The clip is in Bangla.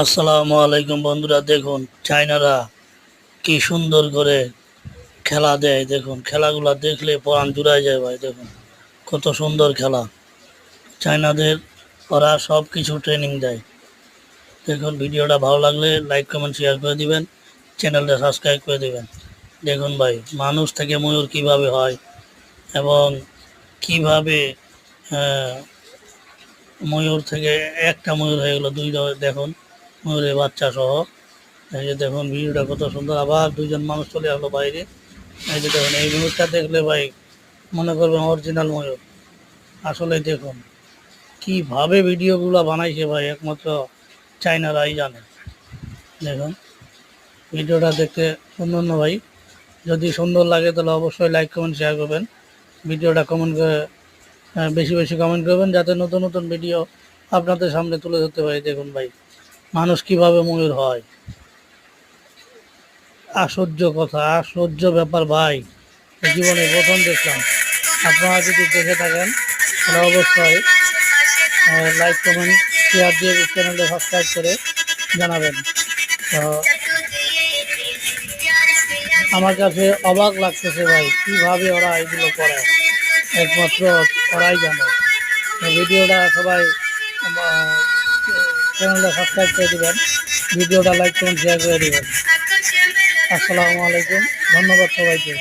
আসসালামু আলাইকুম বন্ধুরা, দেখুন চাইনারা কি সুন্দর করে খেলা দেয়। দেখুন খেলাগুলা দেখলে প্রাণ জুড়ায় যায় ভাই। দেখুন কত সুন্দর খেলা। চাইনাদের ওরা সব কিছু ট্রেনিং দেয়। দেখুন ভিডিওটা ভালো লাগলে লাইক কমেন্ট শেয়ার করে দিবেন, চ্যানেলটা সাবস্ক্রাইব করে দিবেন। দেখুন ভাই, মানুষ থেকে ময়ূর কিভাবে হয় এবং কিভাবে ময়ূর থেকে একটা ময়ূর হয়ে গেলো দুই। দেখুন ময়ূরের বাচ্চা সহ। এই যে দেখুন ভিডিওটা কত সুন্দর। আবার দুইজন মানুষ চলে আসলো বাইরে। এই যে দেখুন এই ময়ূরটা দেখলে ভাই মনে করবেন অরিজিনাল ময়ূর। আসলে দেখুন কিভাবে ভিডিওগুলো বানাইছে ভাই, একমাত্র চাইনারাই জানে। দেখুন ভিডিওটা দেখতে সুন্দর না ভাই? যদি সুন্দর লাগে তাহলে অবশ্যই লাইক কমেন্ট শেয়ার করবেন। ভিডিওটা কমেন্ট করে বেশি বেশি কমেন্ট করবেন, যাতে নতুন নতুন ভিডিও আপনাদের সামনে তুলে ধরতে পারি। দেখুন ভাই মানুষ কিভাবে ময়ূর হয়, আশ্চর্য কথা, আশ্চর্য ব্যাপার ভাই। জীবনে প্রথম দেখলাম। আপনারা যদি দেখে থাকেন তাহলে অবশ্যই লাইক কমেন্ট শেয়ার দিয়ে চ্যানেলটা সাবস্ক্রাইব করে জানাবেন। তো আমার কাছে অবাক লাগতেছে ভাই, কীভাবে ওরা এগুলো করে, একমাত্র ওরাই জানে। তো ভিডিওটা সবাই চ্যানেলটা সাবস্ক্রাইব করে দেবেন, ভিডিওটা লাইক কমেন্ট শেয়ার করে দেবেন। আসসালামু আলাইকুম, ধন্যবাদ সবাইকে।